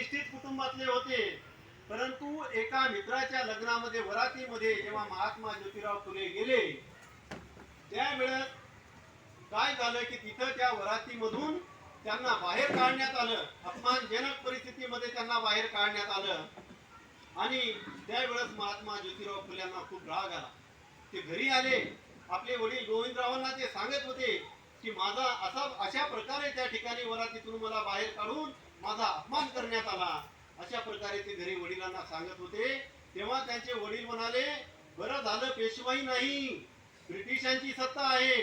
प्रतिष्ठित कुटुंबातले होते, परंतु एका मित्राच्या लग्नामध्ये वरातीमध्ये जेव्हा महात्मा ज्योतिराव फुले गेले त्यावेळेस काय झालं की तिथं त्या वरातीमधून त्यांना बाहेर काढण्यात आलं, अपमानजनक परिस्थितीमध्ये त्यांना बाहेर काढण्यात आलं. आणि त्यावेळेस महात्मा ज्योतिराव फुल्यांना खूप राग आला. ते घरी आले, आपले वडील गोविंदरावांना ते सांगत होते की माझा अशा प्रकारे त्या ठिकाणी वरातीतून मला बाहेर काढून माझा अपमान करण्यात आला, अशा प्रकारे ते घरी वडिलांना सांगत होते. तेव्हा त्यांचे वडील म्हणाले, बरं झालं पेशवाई नाही, ब्रिटिशांची सत्ता आहे,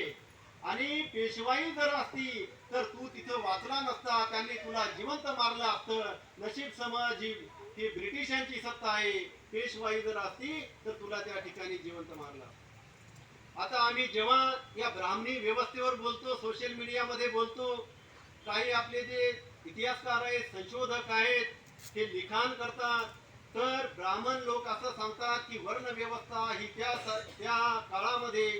आणि पेशवाई जर असती तर तू तिथं वाचला नसता, त्यांनी तुला जिवंत मारलं असतं. नशीब समज ही ब्रिटिशांची सत्ता आहे, पेशवाई जर असती तर तुला त्या ठिकाणी जिवंत मारलं. आता आम्ही जेव्हा या ब्राह्मणी व्यवस्थेवर बोलतो, सोशल मीडियामध्ये बोलतो, काही आपले जे इतिहासकार आहेत, संशोधक आहेत, ते लिखाण करतात, तर ब्राह्मण लोक असं सांगतात की वर्ण व्यवस्था ही त्या काळामध्ये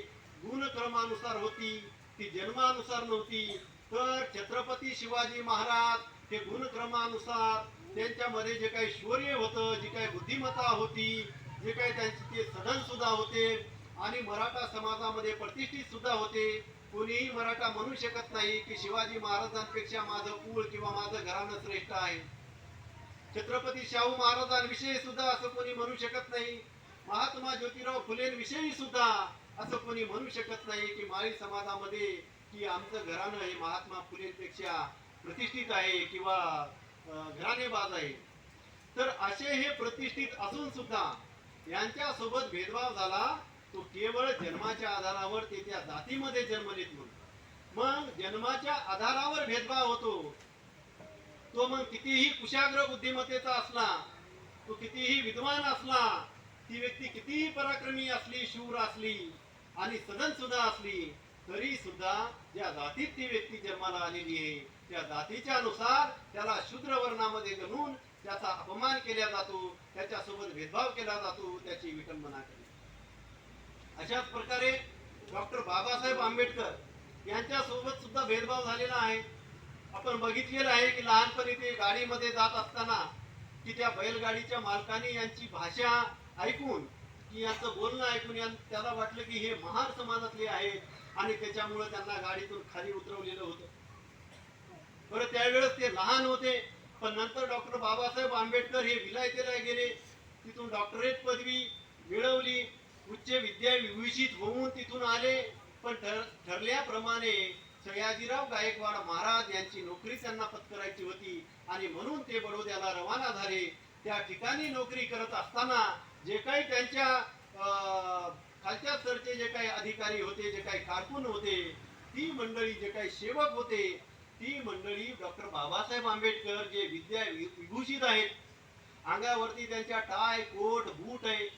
गुणक्रमानुसार होती, ती जन्मानुसार नव्हती. तर छत्रपती शिवाजी महाराज हे गुणक्रमानुसार त्यांच्यामध्ये जे काही शौर्य होतं, जी काही बुद्धिमत्ता होती, जे काही त्यांचे ते सदन सुद्धा होते, आणि मराठा समाजामध्ये प्रतिष्ठित सुद्धा होते. कोणीही मराठा म्हणू शकत नाही की शिवाजी महाराजांपेक्षा माझं कुळ किंवा माझं घराणं श्रेष्ठ आहे. छत्रपती शाहू महाराजांविषयी सुद्धा असं कोणी म्हणू शकत नाही. महात्मा ज्योतिराव फुलेंविषयी सुद्धा असं कोणी म्हणू शकत नाही की माळी समाजामध्ये की आमचं घराणं हे महात्मा फुलेंपेक्षा प्रतिष्ठित आहे किंवा घराणेबाज आहे. तर असे हे प्रतिष्ठित असून सुद्धा यांच्या सोबत भेदभाव झाला तो केवळ जन्माच्या आधारावर, ते त्या जातीमध्ये जन्मलेत म्हणून. मग जन्माच्या आधारावर भेदभाव होतो, तो मग कितीही कुशाग्र बुद्धिमत्तेचा असला, तो कितीही विद्वान असला, ती व्यक्ती कितीही पराक्रमी असली, शूर असली आणि सदन सुद्धा असली, तरी सुद्धा ज्या जातीत ती व्यक्ती जन्माला आलेली आहे त्या जातीच्या अनुसार त्याला शूद्र वर्णामध्ये गणून त्याचा अपमान केला जातो, त्याच्यासोबत भेदभाव केला जातो, त्याची विटंबना केली. अशाच प्रकारे डॉक्टर बाबासाहेब आंबेडकर यांच्या सोबत सुद्धा भेदभाव झालेला आहे. आपण बघितलेलं आहे की लहानपणी ते गाडीमध्ये जात असताना की त्या बैलगाडीच्या मालकाने यांची भाषा ऐकून, की यांचं बोलणं ऐकून त्याला वाटलं की हे महार समाजातले आहेत, आणि त्याच्यामुळे त्यांना गाडीतून खाली उतरवलेलं होतं. बरं, त्यावेळेस ते लहान होते, पण नंतर डॉक्टर बाबासाहेब आंबेडकर हे विलायतेला गेले, तिथून डॉक्टरेट पदवी मिळवली, उच्च विद्या विभूषित होऊन तिथून आले. पण ठरल्याप्रमाणे सयाजीराव गायकवाड महाराज यांची नोकरी त्यांना पत्करायची होती, आणि म्हणून ते बडोद्याला रवाना झाले. त्या ठिकाणी नोकरी करत असताना जे काही त्यांच्या खालच्या स्तरचे जे काही अधिकारी होते, जे काही कारकून होते, ती मंडळी, जे काही सेवक होते, ती मंडळी डॉक्टर बाबासाहेब आंबेडकर जे विद्या विभूषित आहेत, अंगावरती त्यांच्या टाय कोट बूट आहे,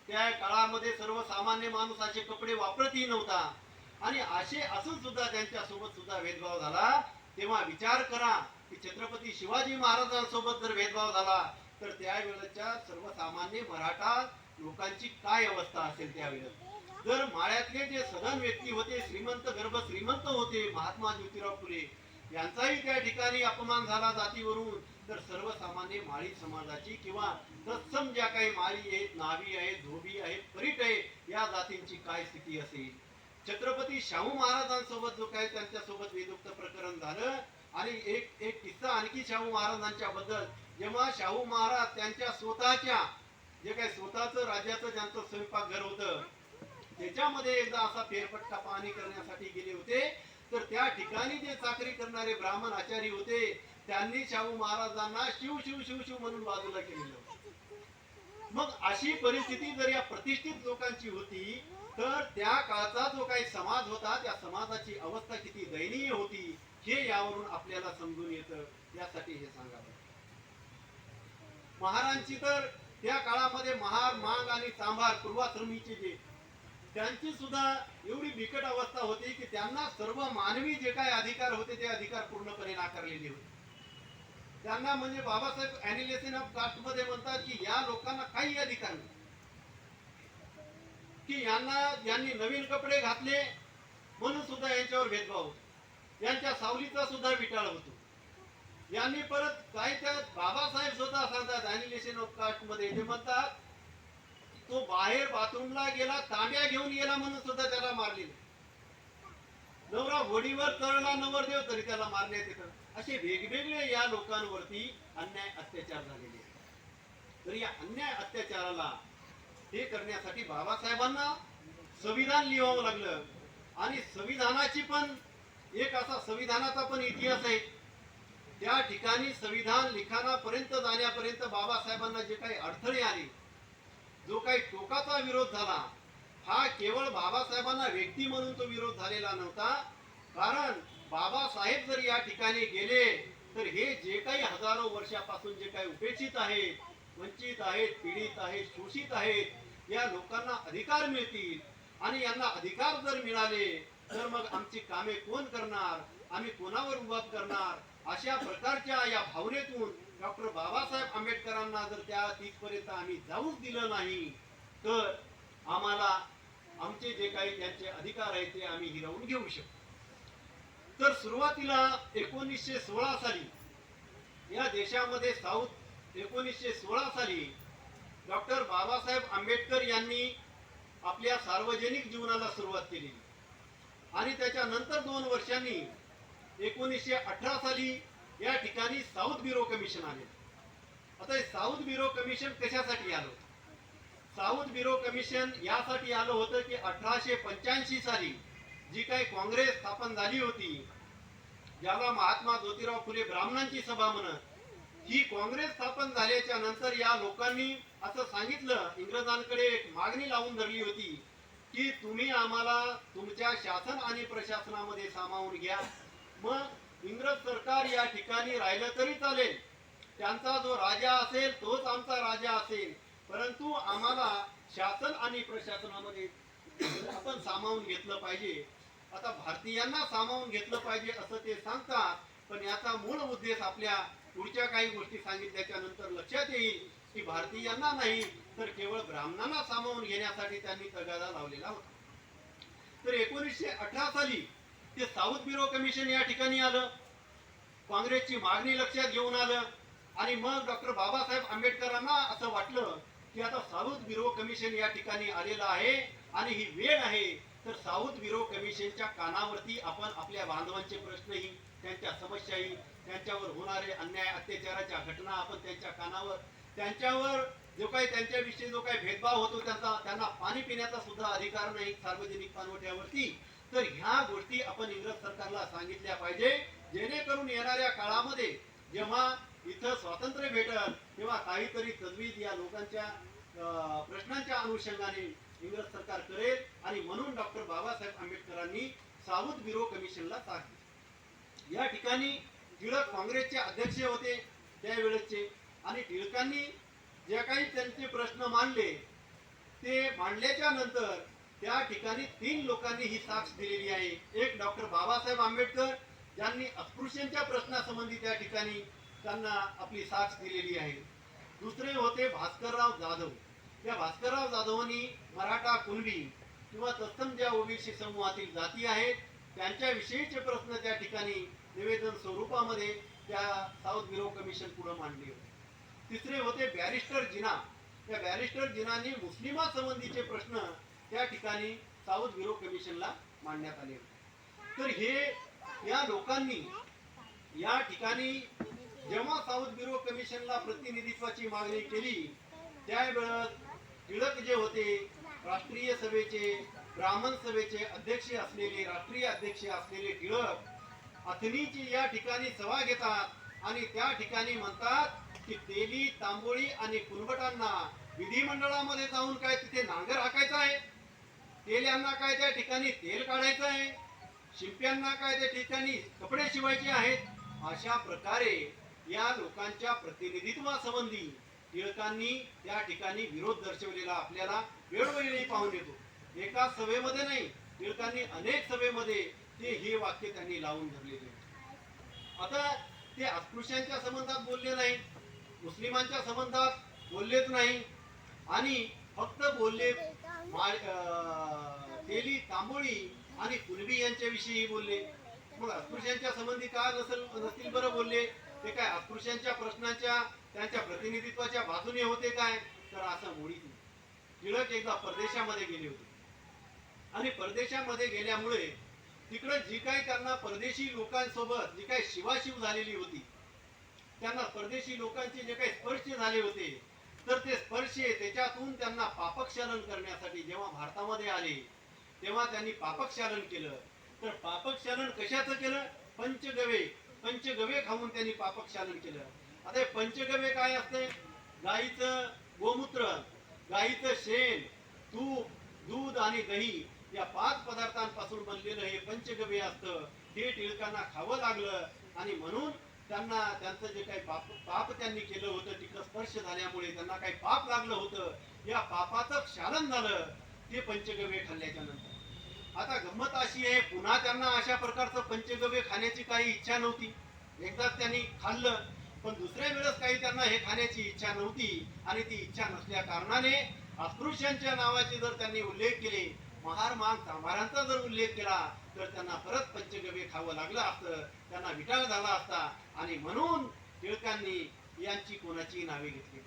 त्या काळामध्ये सर्वसामान्य माणूस असे कपडे वापरतही नव्हता, आणि असे असून सुद्धा त्यांच्या सोबत सुद्धा भेदभाव झाला. तेव्हा विचार करा की छत्रपती शिवाजी महाराजांसोबत जर भेदभाव झाला तर त्यावेळेच्या सर्वसामान्य मराठा लोकांची काय अवस्था असेल. त्यावेळेस जर माळ्यातले जे सदन व्यक्ती होते, श्रीमंत गर्भ श्रीमंत होते, महात्मा ज्योतिराव फुले यांचाही त्या ठिकाणी अपमान झाला जातीवरून, तर सर्वसामान्य माळी समाजाची किंवा तत्सम ज्या काही माळी आहेत, नावी आहेत, धोबी आहेत, परीट आहे, या जातींची काय स्थिती असेल. छत्रपती शाहू महाराजांसोबत जो काही त्यांच्यासोबत वेदोक्त प्रकरण झालं, आणि एक किस्सा आणखी शाहू महाराजांच्या बद्दल, जेव्हा शाहू महाराज त्यांच्या स्वतःच्या जे काही स्वतःचं राज्याचं ज्यांचं स्वयंपाकघर होतं त्याच्यामध्ये एकदा असा फेरफटका पाहणी करण्यासाठी गेले होते, तर त्या ठिकाणी जे चाकरी करणारे ब्राह्मण आचारी होते त्यांनी शाहू महाराजांना शिव शिव शिव शिव म्हणून बाजूला केलेलं. मग अशी परिस्थिती जर या प्रतिष्ठित लोकांची होती, तर त्या काळचा जो काही समाज होता त्या समाजाची अवस्था किती दयनीय होती हे यावरून आपल्याला समजून येतं. यासाठी हे सांगावं. महारांची तर त्या काळामध्ये महार, मांग आणि चांभार पूर्वाश्रमीचे जे त्यांची सुद्धा एवढी बिकट अवस्था होती की त्यांना सर्व मानवी जे काही अधिकार होते ते अधिकार पूर्णपणे नाकारलेले होते. त्यांना म्हणजे बाबासाहेब ॲनिलेशन ऑफ कास्ट मध्ये म्हणतात की या लोकांना काही अधिकार नाही, की यांनी नवीन कपडे घातले म्हणून सुद्धा यांच्यावर भेदभाव होतो, यांच्या सावलीचा सुद्धा विटाळ होतो. यांनी परत काय त्या बाबासाहेब सुद्धा सांगतात अॅनिलेशन ऑफ कास्ट मध्ये ते म्हणतात तो बाहेर बाथरूमला गेला तांब्या घेऊन गेला म्हणून सुद्धा त्याला मारले. नवरा वडीवर चढला नवरदेव तरी त्याला मारण्यात येतं. असे वेगवेगळे या लोकांवरती अन्याय अत्याचार झालेले आहेत. तर या अन्याय अत्याचाराला हे करण्यासाठी बाबासाहेबांना संविधान लिहावं लागलं. आणि संविधानाची पण एक असा संविधानाचा पण इतिहास आहे. त्या ठिकाणी संविधान लिखाणापर्यंत जाण्यापर्यंत बाबासाहेबांना जे काही अडथळे आले, जो काही टोकाचा विरोध झाला, हा केवळ बाबासाहेबांना व्यक्ती म्हणून तो विरोध झालेला नव्हता. कारण बाबासाहेब जर या ठिकाणी गेले तर हे जे काही हजारो वर्षापासून जे काही उपेक्षित आहेत, वंचित आहेत, पीडित आहेत, शोषित आहेत, या लोकांना अधिकार मिळतील. आणि यांना अधिकार जर मिळाले तर मग आमची कामे कोण करणार, आम्ही कोणावर उभा करणार, अशा प्रकारच्या या भावनेतून डॉक्टर बाबासाहेब आंबेडकरांना जर त्या तिथपर्यंत आम्ही जाऊच दिलं नाही तर आम्हाला आमचे जे काही त्यांचे अधिकार आहेत ते आम्ही हिरावून घेऊ शकतो. तर सुरुवातीला 1916 साली या देशामध्ये 1916 साली डॉक्टर बाबासाहेब आंबेडकर यांनी आपल्या सार्वजनिक जीवनाला सुरुवात केली. आणि त्याच्यानंतर 2 वर्षांनी 1918 साली या ठिकाणी साऊथ ब्युरो कमिशन आले. आता हे साऊथ ब्युरो कमिशन कशासाठी आलं? साऊथ ब्युरो कमिशन यासाठी आलं होतं की 1885 साली जी काही काँग्रेस स्थापन झाली होती, ज्याला महात्मा ज्योतिराव फुले ब्राह्मणांची सभा म्हणत, ही काँग्रेस स्थापन झाल्याच्या नंतर या लोकांनी असं सांगितलं, इंग्रजांकडे एक मागणी लावून धरली होती की तुम्ही आम्हाला तुमच्या शासन आणि प्रशासनामध्ये सामावून घ्या. मग इंग्रज सरकार या ठिकाणी राहिलं तरी चालेल, त्यांचा जो राजा असेल तोच आमचा राजा असेल, परंतु आम्हाला शासन आणि प्रशासनामध्ये आपण सामावून घेतलं पाहिजे. आता भारतीयांना सामावून घेतलं पाहिजे असं ते सांगतात, पण याचा मूळ उद्देश आपल्या पुढच्या काही गोष्टी सांगितल्याच्या नंतर लक्षात येईल की भारतीयांना नाही तर केवळ ब्राह्मणांना सामावून घेण्यासाठी त्यांनी तगादा लावलेला होता. तर 1918 साली ते साऊथ ब्युरो कमिशन या ठिकाणी आलं, काँग्रेसची मागणी लक्षात घेऊन आलं. आणि मग डॉक्टर बाबासाहेब आंबेडकरांना असं वाटलं की आता साऊथ ब्युरो कमिशन या ठिकाणी आलेलं आहे आणि ही वेळ आहे, तर साऊथ ब्युरो कमिशनच्या कानावरती आपण आपल्या बांधवांचे प्रश्नही, त्यांच्या समस्याही, त्यांच्यावर होणारे अन्याय अत्याचाराच्या घटना आपण त्यांच्या कानावर, त्यांच्यावर जो काही त्यांच्याविषयी जो काही भेदभाव होतो, त्यांना पाणी पिण्याचा सुद्धा अधिकार नाही सार्वजनिक पाणवठ्यावरती, तर ह्या गोष्टी आपण इंग्रज सरकारला सांगितल्या पाहिजे, जेणेकरून येणाऱ्या काळामध्ये जेव्हा इथं स्वातंत्र्य भेटल तेव्हा काहीतरी तजवीज या लोकांच्या प्रश्नांच्या अनुषंगाने इंग्रज सरकार करेल. आणि म्हणून डॉक्टर बाबासाहेब आंबेडकरांनी साऊथ ब्युरो कमिशनला साथ दिली. या ठिकाणी टिळक काँग्रेसचे अध्यक्ष होते त्यावेळेचे, आणि टिळकांनी जे काही त्यांचे प्रश्न मांडले ते मांडल्याच्या नंतर त्या ठिकाणी 3 लोकांनी ही साक्ष दिलेली आहे. एक डॉक्टर बाबासाहेब आंबेडकर, ज्यांनी अस्पृश्यांच्या प्रश्नासंबंधी त्या ठिकाणी त्यांना आपली साक्ष दिलेली आहे. दुसरे होते भास्करराव जाधव. या भास्करराव जाधवांनी मराठा, कुणबी किंवा तत्सम ज्या ओबीसी समूहातील जाती आहेत त्यांच्याविषयीचे प्रश्न त्या ठिकाणी निवेदन स्वरूपामध्ये त्या साऊथ ब्युरो कमिशन पुढे मांडले होते. तिसरे होते बॅरिस्टर जिना. त्या बॅरिस्टर जिनांनी मुस्लिमांसंबंधीचे प्रश्न त्या ठिकाणी साऊथ ब्युरो कमिशनला मांडण्यात आले होते. तर हे या लोकांनी या ठिकाणी जेव्हा साऊथ ब्युरो कमिशनला प्रतिनिधित्वाची मागणी केली त्यावेळेस टिळक जे होते, राष्ट्रीय सभेचे, ब्राह्मण सभेचे अध्यक्ष असलेले, राष्ट्रीय अध्यक्ष असलेले टिळक अथणीची या ठिकाणी सभा घेतात आणि त्या ठिकाणी म्हणतात की तेली, तांबोळी आणि कुलबटांना विधिमंडळामध्ये जाऊन काय तिथे नांगर हाकायचा आहे, तेल्यांना काय त्या ठिकाणी तेल काढायचं आहे, शिंप्यांना काय त्या ठिकाणी कपडे शिवायचे आहेत. अशा प्रकारे या लोकांच्या प्रतिनिधित्वासंबंधी टिळकांनी त्या ठिकाणी विरोध दर्शवलेला आपल्याला वेळोवेळी पाहून येतो. एका सभेमध्ये नाही, टिळकांनी अनेक सभेमध्ये ते हे वाक्य त्यांनी लावून धरलेले. आता ते अस्पृश्यांच्या संबंधात बोलले नाही, मुस्लिमांच्या संबंधात बोललेच नाही, आणि फक्त बोलले तेली, तांबोळी आणि कुणबी यांच्याविषयी बोलले. मग अस्पृश्यांच्या संबंधी का नसतील बरं बोलले? ते काय अस्पृश्यांच्या प्रश्नांच्या त्यांच्या प्रतिनिधित्वाच्या बाजूने होते काय, तर असं मुळीच नाही. टिळक एकदा परदेशामध्ये गेले होते आणि परदेशामध्ये गेल्यामुळे तिकडे जी काही त्यांना परदेशी लोकांसोबत जी काही शिवाशिव झालेली होती, त्यांना परदेशी लोकांचे जे काही स्पर्श झाले होते, तर ते स्पर्श त्याच्यातून त्यांना पापक्षालन करण्यासाठी जेव्हा भारतामध्ये आले तेव्हा त्यांनी पापक्षालन केलं. तर पापक्षालन कशाचं केलं? पंचगव्य पंचगव्य खाऊन त्यांनी पापक्षालन केलं. आता हे पंचगव्य काय असते? गाईचं गोमूत्र, गाईचं शेण, तूप, दूध आणि दही या 5 पदार्थांपासून बनलेलं हे पंचगव्य असतं. हे टिळकांना खावं लागलं आणि म्हणून त्यांना त्यांचं जे काही पाप त्यांनी केलं होतं, तिकडं स्पर्श झाल्यामुळे त्यांना काही पाप लागलं होतं, या पापाचं क्षालन झालं ते पंचगव्य खाल्ल्याच्या नंतर. आता गंमत अशी आहे, पुन्हा त्यांना अशा प्रकारचं पंचगव्य खाण्याची काही इच्छा नव्हती. एकदाच त्यांनी खाल्लं, पण दुसऱ्या वेळेस काही त्यांना हे खाण्याची इच्छा नव्हती आणि ती इच्छा नसल्या कारणाने अस्पृश्यांच्या नावाचे जर त्यांनी उल्लेख केले, महार मांग चांभारांचा जर उल्लेख केला, तर त्यांना परत पंचगव्य खावं लागलं असतं, त्यांना विटाळ झाला असता आणि म्हणून टिळकांनी यांची कोणाची नावे घेतली.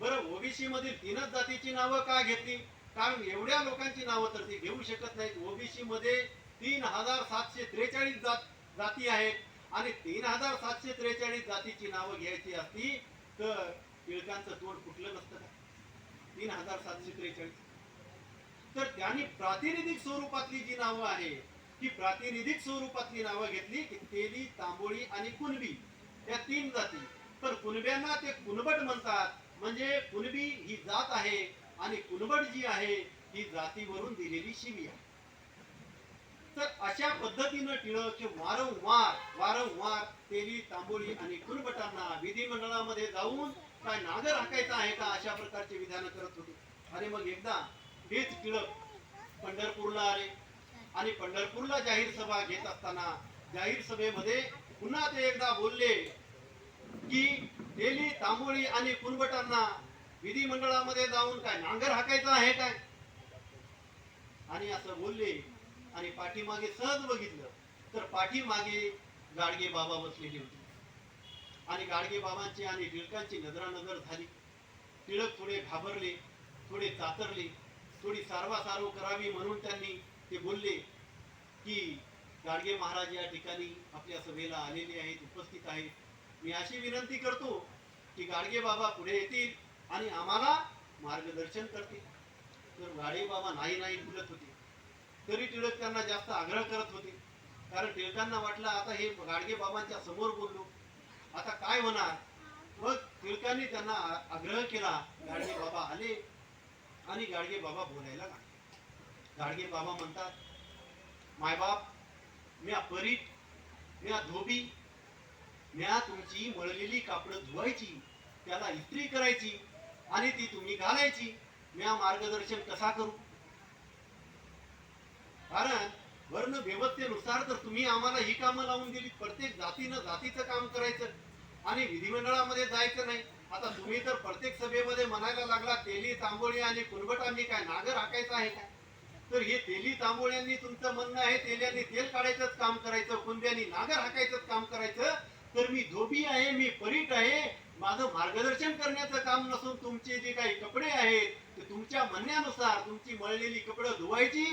बरं, ओबीसी मधील 3च जातीची नावं का घेतली? कारण एवढ्या लोकांची नावं तर ते घेऊ शकत नाहीत. ओबीसी मध्ये 3743 जाती आहेत आणि 3743 जातीची नावं घ्यायची असती तर टिळकांचं तोंड फुटलं नसतं का? 3743. तर त्यांनी प्रातिनिधिक स्वरूपातली जी नावं आहे ती प्रातिनिधिक स्वरूपातली नावं घेतली की तेली, तांबोळी आणि कुणबी या 3 जाती. तर कुणब्यांना ते कुणबट म्हणतात, म्हणजे कुणबी ही जात आहे आणि कुणबट जी आहे ही जातीवरून दिलेली शिवी आहे. तर अशा पद्धतीनं टिळक वारंवार तेली, तांबोळी आणि कुणबटांना विधिमंडळामध्ये जाऊन काय नागर हाकायचा आहे का अशा प्रकारचे विधान करत होते. आणि मग एकदा हेच टिळक पंढरपूरला आले आणि पंढरपूरला जाहीर सभा घेत असताना जाहीर सभेमध्ये पुन्हा ते एकदा बोलले की तेली, तांबोळी आणि कुणबटांना विधिमंडळामध्ये जाऊन काय नांगर हाकायचा आहे काय, आणि असं बोलले. आणि पाठीमागे सहज बघितलं तर पाठीमागे गाडगे बाबा बसलेले होते आणि गाडगे बाबांची आणि टिळकांची नजरानजर झाली. टिळक थोडे घाबरले, थोडे चातरले, थोडी सारवासारव करावी म्हणून त्यांनी ते बोलले की गाडगे महाराज या ठिकाणी आपल्या सभेला आलेले आहेत, उपस्थित आहेत. मी अशी विनंती करतो की गाडगे बाबा पुढे येतील आणि आम्हाला मार्गदर्शन करतील. तर गाडगे बाबा नाही बोलत होते. तरी टिळक त्यांना जास्त आग्रह करत होते, कारण टिळकांना वाटलं आता हे गाडगे बाबांच्या समोर बोललो, आता काय होणार. मग टिळकांनी त्यांना आग्रह केला. गाडगे बाबा आले आणि गाडगे बाबा बोलायला लागले. गाडगे बाबा म्हणतात, मायबाप, म्या परीट, म्या धोबी, म्या तुमची मळलेली कापडं धुवायची, त्याला इस्त्री करायची आणि ती तुम्ही घालायची. म्या मार्गदर्शन कसा करू? कारण वर्ण व्यवस्थेनुसार तर तुम्ही आम्हाला ही कामं लावून दिली, प्रत्येक जातीनं जातीचं काम करायचं आणि विधिमंडळामध्ये जायचं नाही. आता तुम्ही तर प्रत्येक सभेमध्ये म्हणायला लागला तेली, तांबोळी आणि कुणबटांनी काय नागर हाकायचं आहे का? तर हे तेली तांबोळ्यांनी तुमचं म्हणणं आहे तेल्यांनी तेल काढायचंच काम करायचं, कुणब्यांनी नागर हाकायचंच काम करायचं. तर मी धोबी आहे, मी परीट आहे, माझं मार्गदर्शन करण्याचं काम नसून तुमचे जे काही कपडे आहेत ते तुमच्या म्हणण्यानुसार तुमची मळलेली कपडे धुवायची,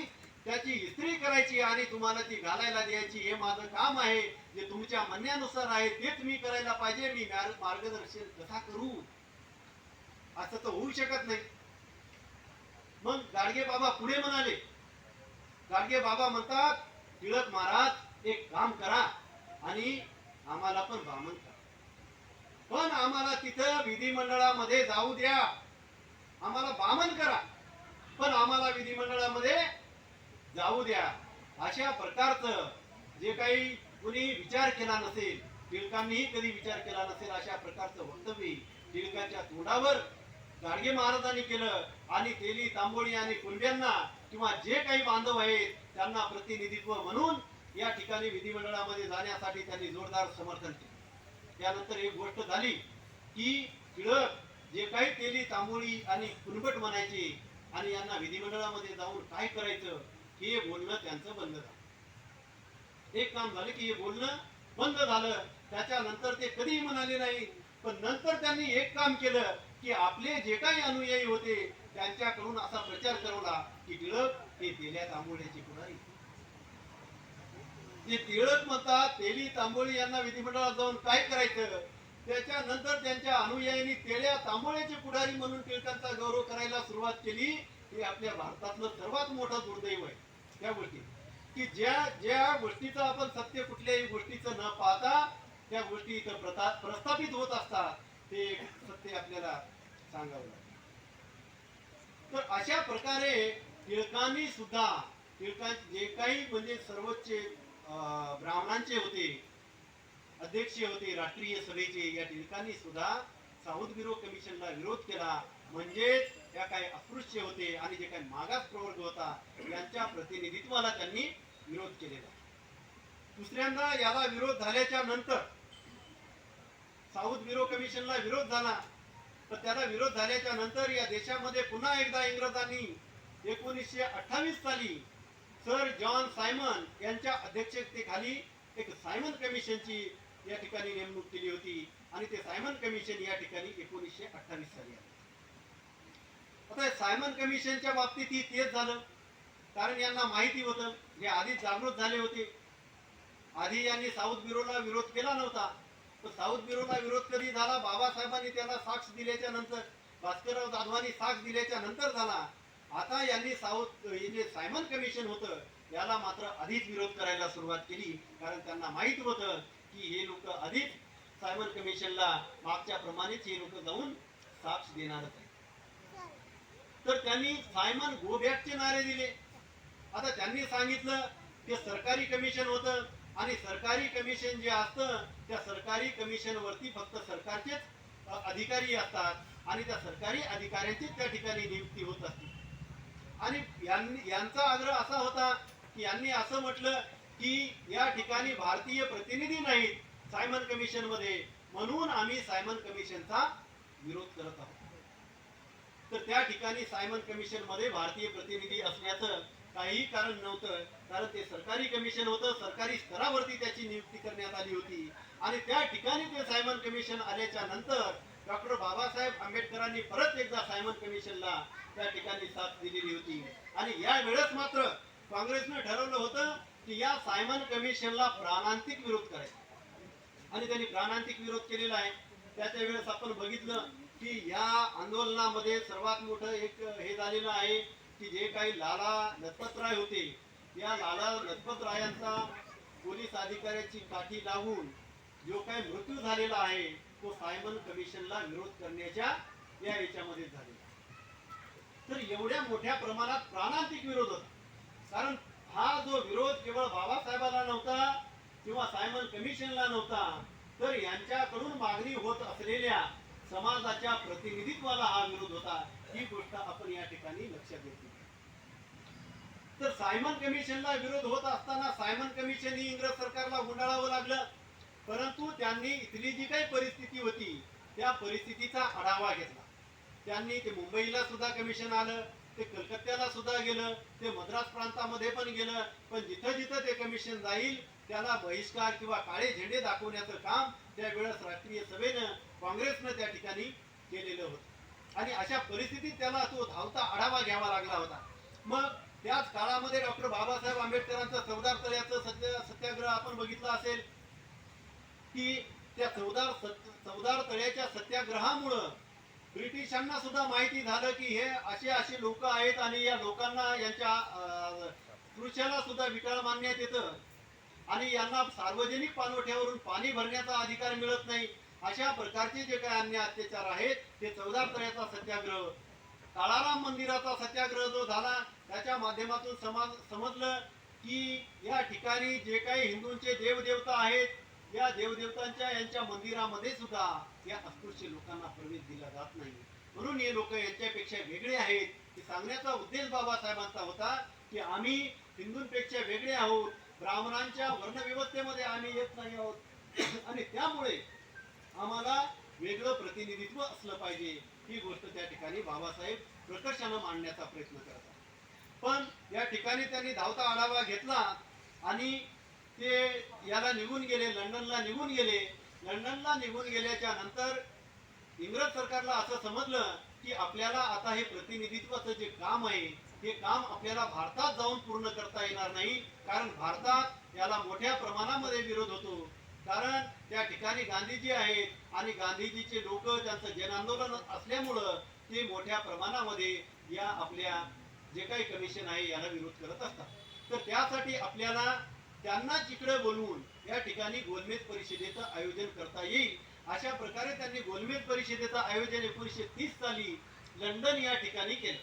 त्याची इस्त्री करायची आणि तुम्हाला ती घालायला द्यायची, हे माझं काम आहे. जे तुमच्या म्हणण्यानुसार आहे तेच मी करायला पाहिजे. मी मार्गदर्शन कसा करू? असं तर होऊ शकत नाही. मग गाडगे बाबा पुढे म्हणाले. गाडगे बाबा म्हणतात, टिळक महाराज एक काम करा आणि आम्हाला पण बामण करा, पण आम्हाला तिथं विधिमंडळामध्ये जाऊ द्या. आम्हाला बामण करा पण आम्हाला विधिमंडळामध्ये जाऊ द्या. अशा प्रकारचं जे काही कुणी विचार केला नसेल, टिळकांनीही कधी विचार केला नसेल, अशा प्रकारचं वक्तव्य टिळकांच्या तोंडावर गाडगे महाराजांनी केलं आणि तेली, तांबोळी आणि कुणब्यांना किंवा जे काही बांधव आहेत त्यांना प्रतिनिधित्व म्हणून या ठिकाणी विधिमंडळामध्ये जाण्यासाठी त्यांनी जोरदार समर्थन केलं. त्यानंतर एक गोष्ट झाली की टिळक जे काही तेली, तांबोळी आणि कुणबट म्हणायचे आणि यांना विधिमंडळामध्ये जाऊन काय करायचं हे बोलणं त्यांचं बंद झालं. एक काम झालं की हे बोलणं बंद झालं त्याच्यानंतर ते कधीही म्हणाले नाही. पण नंतर त्यांनी एक काम केलं की आपले जे काही अनुयायी होते त्यांच्याकडून असा प्रचार करवला की टिळक हे तेल्या तांबोळ्याचे पुढारी. जे टिळक म्हणतात तेली तांबोळी यांना विधिमंडळात जाऊन काय करायचं. त्याच्यानंतर त्यांच्या अनुयायांनी तेल्या तांबोळ्याचे पुढारी म्हणून टिळकांचा गौरव करायला सुरुवात केली. हे आपल्या भारतातलं सर्वात मोठं दुर्दैव आहे त्या गोष्टी की ज्या ज्या गोष्टीचं आपण सत्य कुठल्याही गोष्टीचं न पाहता त्या गोष्टी इथं प्रस्थापित होत असतात. ते सत्य आपल्याला सांगावं लागतं. तर अशा प्रकारे टिळकांनी सुद्धा टिळकां जे काही म्हणजे सर्वोच्च ब्राह्मणांचे होते अध्यक्ष होते राष्ट्रीय सभेचे, या टिळकांनी सुद्धा साऊथ ब्युरो कमिशनला विरोध केला. म्हणजे त्या काही अस्पृश्य होते आणि जे काही मागास प्रवर्ग होता यांच्या प्रतिनिधित्वाला त्यांनी विरोध केलेला. दुसऱ्यांदा याला विरोध झाल्याच्या नंतर साऊथ ब्युरो कमिशनला विरोध झाला. तर त्याला विरोध झाल्याच्या नंतर या देशामध्ये पुन्हा एकदा इंग्रजांनी 1928 साली सर जॉन सायमन यांच्या अध्यक्षतेखाली एक सायमन कमिशनची या ठिकाणी नेमणूक केली होती आणि ते सायमन कमिशन या ठिकाणी 1928 साली आले. आता सायमन कमिशनच्या बाबतीत ही तेच झालं. कारण यांना माहिती होतं, हे आधीच जागृत झाले होते. आधी यांनी साऊथ ब्युरोला विरोध केला नव्हता. तर साऊथ ब्युरोला विरोध कधी झाला, बाबासाहेबांनी त्याला साक्ष दिल्याच्या नंतर, भास्करराव जाधवांनी साक्ष दिल्याच्या नंतर झाला. आता यांनी साऊथ हे जे सायमन कमिशन होतं याला मात्र आधीच विरोध करायला सुरुवात केली. कारण त्यांना माहित होतं की हे लोक आधीच सायमन कमिशनला मागच्या प्रमाणेच हे लोक जाऊन साक्ष देणारच आहे. तर त्यांनी सायमन गो बॅकचे नारे दिले. आता त्यांनी सांगितलं ते सरकारी कमिशन होतं आणि सरकारी कमिशन जे असतं त्या सरकारी कमिशन वरती फक्त सरकारचेच अधिकारी असतात आणि त्या सरकारी अधिकाऱ्यांचीच त्या ठिकाणी नियुक्ती होत असते. आणि यांचा आग्रह असा होता की यांनी असं म्हटलं की या ठिकाणी भारतीय प्रतिनिधी नाहीत सायमन कमिशन मध्ये, म्हणून आम्ही सायमन कमिशनचा विरोध करत आहोत. तर त्या ठिकाणी सायमन कमिशन मध्ये भारतीय प्रतिनिधी असण्याचं काहीही कारण नव्हतं. कारण ते सरकारी कमिशन होतं, सरकारी स्तरावरती त्याची नियुक्ती करण्यात आली होती. आणि त्या ठिकाणी ते सायमन कमिशन आल्याच्या नंतर डॉक्टर बाबासाहेब आंबेडकरांनी परत एकदा सायमन कमिशनला त्या ठिकाणी साथ दिलेली होती. आणि या वेळेस मात्र काँग्रेसनं ठरवलं होतं की या सायमन कमिशनला प्राणांतिक विरोध करायचा आणि त्यांनी प्राणांतिक विरोध केलेला आहे. त्याच्या वेळेस आपण बघितलं की या आंदोलनामध्ये सर्वात मोठं एक हे झालेलं आहे की जे काही लाला लजपतराय होते, या लाला लजपतरायांचा पोलीस अधिकाऱ्याची काठी लागून जो काही मृत्यू झालेला आहे तो सायमन कमिशनला विरोध करण्याच्या या याच्यामध्ये झालेला. तर एवढ्या मोठ्या प्रमाणात प्राणांतिक विरोध होता. कारण हा जो विरोध केवळ बाबासाहेबाला नव्हता किंवा सायमन कमिशनला नव्हता, तर यांच्याकडून मागणी होत असलेल्या समाजाच्या प्रतिनिधित्वाला हा विरोध होता. ही गोष्ट आपण या ठिकाणी लक्षात घेतली. तर सायमन कमिशनला विरोध होत असताना सायमन कमिशन ही इंग्रज सरकारला गुंडाळावं लागलं. परंतु त्यांनी इथली जी काही परिस्थिती होती त्या परिस्थितीचा आढावा घेतला. त्यांनी ते मुंबईला सुद्धा कमिशन आलं, ते कलकत्त्याला सुद्धा गेलं, ते मद्रास प्रांतामध्ये पण गेलं. पण जिथं जिथं ते कमिशन जाईल त्याला बहिष्कार किंवा काळे झेंडे दाखवण्याचं काम त्यावेळेस राष्ट्रीय सभेनं काँग्रेसनं त्या ठिकाणी केलेलं होतं. आणि अशा परिस्थितीत त्याला तो धावता आढावा घ्यावा लागला होता. मग त्याच काळामध्ये डॉक्टर बाबासाहेब आंबेडकरांचं चौदार तळ्याचं सत्याग्रह आपण बघितलं असेल की त्या चौदार तळ्याच्या सत्याग्रहामुळं ब्रिटिशांना सुद्धा माहिती झालं की हे असे असे लोक आहेत आणि या लोकांना यांच्या स्पृश्याला सुद्धा विटाळ मानण्यात येतं आणि यांना सार्वजनिक पाणवठ्यावरून पाणी भरण्याचा अधिकार मिळत नाही. अशा प्रकारचे जे काही अन्याय अत्याचार आहेत ते चौदार तळ्याचा सत्याग्रह, काळाराम मंदिराचा सत्याग्रह जो झाला त्याच्या माध्यमातून समजलं की या ठिकाणी जे काही हिंदूंचे देवदेवता आहेत या देवदेवतांच्या यांच्या मंदिरामध्ये सुद्धा या अस्पृश्य लोकांना प्रवेश दिला जात नाही. म्हणून हे लोक यांच्यापेक्षा वेगळे आहेत हे सांगण्याचा उद्देश बाबासाहेबांचा होता की आम्ही हिंदूंपेक्षा वेगळे आहोत, ब्राह्मणांच्या वर्णव्यवस्थेमध्ये आम्ही येत नाही आहोत आणि त्यामुळे आम्हाला वेगळं प्रतिनिधित्व असलं पाहिजे. ही गोष्ट त्या ठिकाणी बाबासाहेब प्रकर्षानं मांडण्याचा प्रयत्न करतात. पण या ठिकाणी त्यांनी धावता आढावा घेतला आणि ते याला निघून गेले, लंडनला निघून गेले. लंडनला निघून गेल्याच्या नंतर इंग्रज सरकारला असं समजलं की आपल्याला आता हे प्रतिनिधित्वाचं जे काम आहे हे काम आपल्याला भारतात जाऊन पूर्ण करता येणार नाही, कारण भारतात याला मोठ्या प्रमाणामध्ये विरोध होतो. कारण त्या ठिकाणी गांधीजी आहेत आणि गांधीजीचे लोक त्यांचं जन आंदोलन असल्यामुळं ते मोठ्या प्रमाणामध्ये या आपल्या जे काही कमिशन आहे याला विरोध करत असतात. तर त्यासाठी आपल्याला त्यांनाच इकडे बोलवून या ठिकाणी गोलमेज परिषदेचं आयोजन करता येईल. अशा प्रकारे त्यांनी गोलमेज परिषदेचं आयोजन 1930 साली लंडन या ठिकाणी केलं.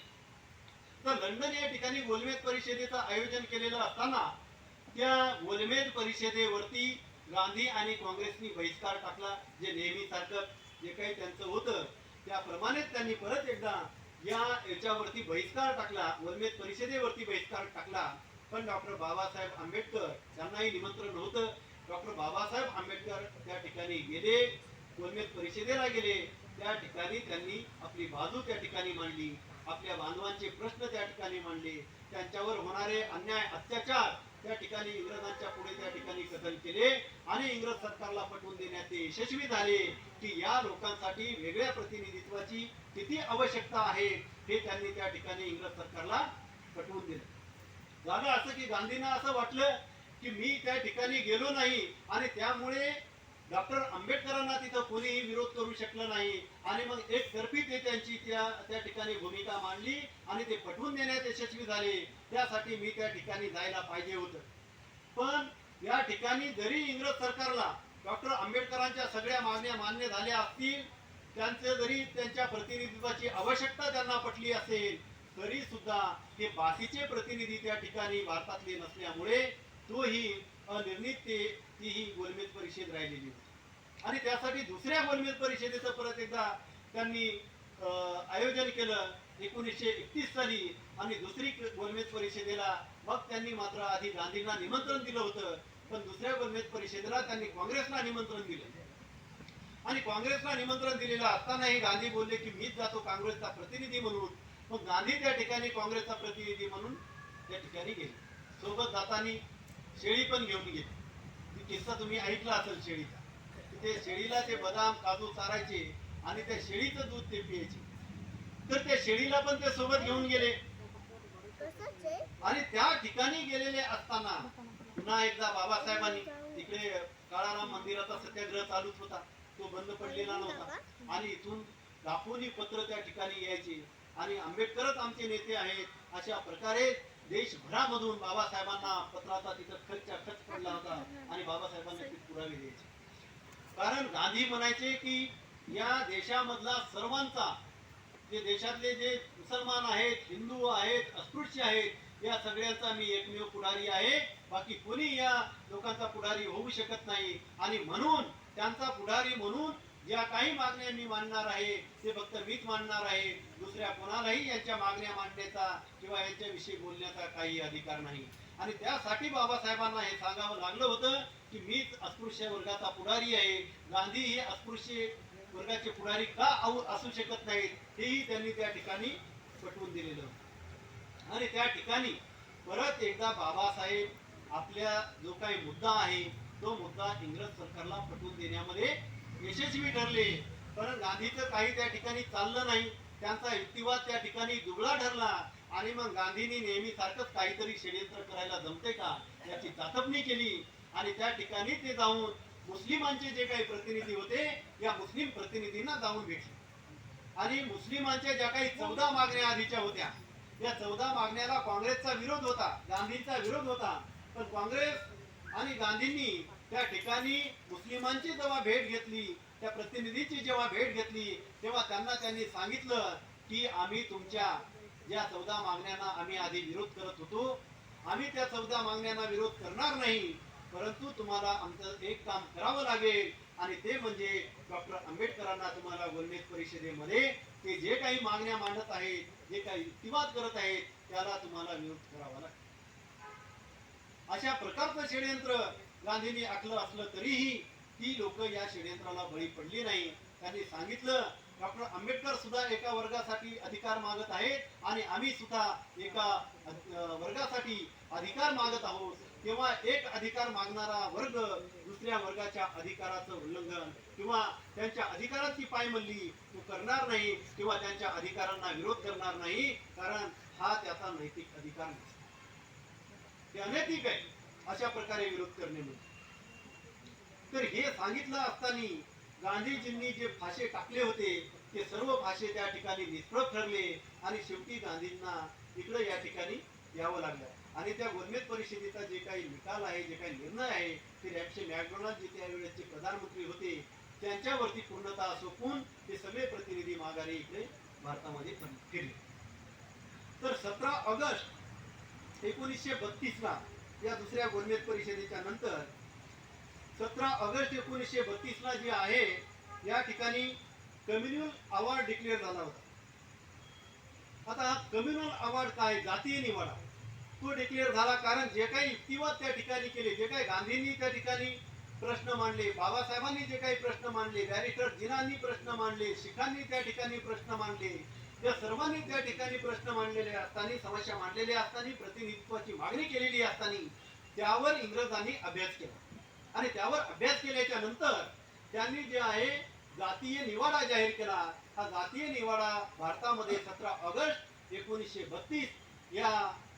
तर लंडन या ठिकाणी गोलमेज परिषदेचं आयोजन केलेलं असताना त्या गोलमेज परिषदेवरती गांधी आणि काँग्रेसनी बहिष्कार टाकला. जे नेहमी सारखं जे काही त्यांचं होतं त्याप्रमाणेच त्यांनी परत एकदा याच्यावरती बहिष्कार टाकला, गोलमेज परिषदेवरती बहिष्कार टाकला. पण डॉक्टर बाबासाहेब आंबेडकर यांनाही निमंत्रण होतं. डॉक्टर बाबासाहेब आंबेडकर त्या ठिकाणी गेले, गोलमेज परिषदेला गेले. त्या ठिकाणी त्यांनी आपली बाजू त्या ठिकाणी मांडली, आपल्या बांधवांचे प्रश्न त्या ठिकाणी मांडले, त्यांच्यावर होणारे अन्याय अत्याचार त्या ठिकाणी इंग्रजांच्या पुढे त्या ठिकाणी कथन केले आणि इंग्रज सरकारला पटवून देण्यात ते यशस्वी झाले की या लोकांसाठी वेगळ्या प्रतिनिधित्वाची किती आवश्यकता आहे हे त्यांनी त्या ठिकाणी इंग्रज सरकारला पटवून दिलं. झालं असं की गांधींना असं वाटलं की मी त्या ठिकाणी गेलो नाही आणि त्यामुळे डॉक्टर आंबेडकरांना तिथं कोणीही विरोध करू शकलं नाही आणि मग एकतर्फी ते त्यांची त्या ठिकाणी भूमिका मांडली आणि ते पटवून देण्यात यशस्वी झाले. त्यासाठी मी त्या ठिकाणी जायला पाहिजे होतं. पण या ठिकाणी जरी इंग्रज सरकारला डॉक्टर आंबेडकरांच्या सगळ्या मागण्या मान्य झाल्या असतील, त्यांचे जरी त्यांच्या प्रतिनिधित्वाची आवश्यकता त्यांना पटली असेल, तरी सुद्धा हे बाकीचे प्रतिनिधी त्या ठिकाणी भारतातले नसल्यामुळे तोही अनिर्णित तीही गोलमेज परिषद राहिलेली होती. आणि त्यासाठी दुसऱ्या गोलमेज परिषदेचं परत एकदा त्यांनी आयोजन केलं 1931 साली. आणि दुसरी गोलमेज परिषदेला मग त्यांनी मात्र आधी गांधींना निमंत्रण दिलं होतं, पण दुसऱ्या गोलमेज परिषदेला त्यांनी काँग्रेसला निमंत्रण दिलं. आणि काँग्रेसला निमंत्रण दिलेलं असतानाही गांधी बोलले की मीच जातो काँग्रेसचा प्रतिनिधी म्हणून. मग गांधी त्या ठिकाणी काँग्रेसचा प्रतिनिधी म्हणून त्या ठिकाणी गेले. सोबत जाताना शेळी पण घेऊन गेली. ती किस्सा तुम्ही ऐकला असेल शेळीचा. ते शेळीला ते बदाम काजू चारायचे आणि त्या शेळीचं दूध ते पियायचे. तर त्या शेळीला पण ते सोबत घेऊन गेले. आणि त्या ठिकाणी गेलेले असताना पुन्हा एकदा बाबासाहेबांनी तिकडे काळाराम मंदिराचा सत्याग्रह चालूच होता, तो बंद पडलेला नव्हता. आणि इथून दाखवणी पत्र त्या ठिकाणी यायचे आणि आंबेडकरच आमचे नेते आहेत अशा प्रकारे देशभरामधून बाबासाहेबांना पत्राचा तिथं खर्चा खर्च पडला होता आणि बाबासाहेबांना ते पुरावे द्यायचे. कारण गांधी म्हणायचे की या देशामधला सर्वांचा, जे देशातले जे मुसलमान आहेत, हिंदू आहेत, अस्पृश्य आहेत, या सगळ्यांचा मी एकमेव पुढारी आहे. बाकी कोणी या लोकांचा पुढारी होऊ शकत नाही. आणि म्हणून त्यांचा पुढारी म्हणून ज्या काही मागण्या मी मांडणार आहे ते फक्त मीच मांडणार आहे. दुसऱ्या कोणालाही यांच्या मागण्या मांडण्याचा किंवा यांच्याविषयी बोलण्याचा काही अधिकार नाही. आणि त्यासाठी बाबासाहेबांना हे सांगावं लागलं होतं की मीच अस्पृश्य वर्गाचा पुढारी आहे. गांधी हे अस्पृश्य वर्गाचे पुढारी का असू शकत नाहीत हेही त्यांनी त्या ठिकाणी पटवून दिलेलं. आणि त्या ठिकाणी परत एकदा बाबासाहेब आपल्या जो काही मुद्दा आहे तो मुद्दा इंग्रज सरकारला पटवून देण्यामध्ये यशस्वी ठरले. पण गांधीचं काही त्या ठिकाणी चाललं नाही. त्यांचा युक्तिवाद त्या ठिकाणी दुबळा ठरला. आणि मग गांधींनी नेहमी सारखंच काहीतरी षडयंत्र करायला जमते का याची चाचपणी केली. आणि त्या ठिकाणी ते जाऊन मुस्लिमांचे जे काही प्रतिनिधी होते या मुस्लिम प्रतिनिधींना जाऊन भेटले. आणि मुस्लिमांच्या ज्या काही 14 मागण्या आधीच्या होत्या या 14 मागण्याला काँग्रेसचा विरोध होता, गांधींचा विरोध होता. पण काँग्रेस आणि गांधींनी त्या ठिकाणी मुस्लिमांची जेव्हा भेट घेतली, त्या प्रतिनिधीची जेव्हा भेट घेतली, तेव्हा त्यांनी सांगितलं की आम्ही तुमच्या ज्या 14 मागण्यांना आम्ही आधी विरोध करत होतो, आम्ही त्या 14 मागण्यांना विरोध करणार नाही. परंतु तुम्हाला आमचं एक काम करावं लागेल आणि ते म्हणजे डॉक्टर आंबेडकरांना तुम्हाला गोलमेज परिषदेमध्ये ते जे काही मागण्या मांडत आहेत, जे काही युक्तिवाद करत आहेत त्याला तुम्हाला विरोध करावा लागेल. अशा प्रकारचं षडयंत्र गांधींनी आखलं असलं तरीही ती लोक या षडयंत्राला बळी पडली नाही. त्यांनी सांगितलं डॉक्टर आंबेडकर सुद्धा एका वर्गासाठी अधिकार मागत आहेत आणि आम्ही सुद्धा एका वर्गासाठी अधिकार मागत आहोत. तेव्हा एक अधिकार मागणारा वर्ग दुसऱ्या वर्गाच्या अधिकाराचं उल्लंघन किंवा त्यांच्या अधिकाराची पायमल्ली तो करणार नाही किंवा त्यांच्या अधिकारांना विरोध करणार नाही, कारण हा त्याचा नैतिक अधिकार नाही. ते अनैतिक आहे अशा प्रकारे विरोध करणे म्हणजे. तर हे सांगितलं असताना गांधीजींनी जे फाशे टाकले होते ते सर्व फाशे त्या ठिकाणी निष्प्रभ ठरले आणि शेवटी गांधींना इकडे या ठिकाणी यावं लागलं. आणि त्या गोलमेज परिषदेचा जे काही निकाल आहे, जे काही निर्णय आहे, ते रॅप्से मॅकडोनाल्ड जे त्यावेळेचे प्रधानमंत्री होते त्यांच्यावरती पूर्णतः सोपून ते सगळे प्रतिनिधी माघारी इकडे भारतामध्ये फिरले. तर 17 ऑगस्ट 1932 ला या दुसऱ्या गोलमेज परिषदेच्या नंतर 17 ऑगस्ट 1932 ला जे आहे या ठिकाणी कम्युनल अवॉर्ड डिक्लेअर झाला होता. आता कम्युनल अवॉर्ड काय, जातीय निवाडा, तो डिक्लेअर झाला. कारण जे काही युक्तिवाद त्या ठिकाणी केले, जे काही गांधींनी त्या ठिकाणी प्रश्न मांडले, बाबासाहेबांनी जे काही प्रश्न मांडले, बॅरिस्टर जिनांनी प्रश्न मांडले, शिखांनी त्या ठिकाणी प्रश्न मांडले, त्या सर्वांनी त्या ठिकाणी प्रश्न मांडलेले असताना, समस्या मांडलेल्या असताना, प्रतिनिधित्वाची मागणी केलेली असताना त्यावर इंग्रजांनी अभ्यास केला. आणि त्यावर अभ्यास केल्याच्या नंतर त्यांनी जे आहे जातीय निवाडा जाहीर केला. हा जातीय निवाडा भारतामध्ये 17 ऑगस्ट 1932 या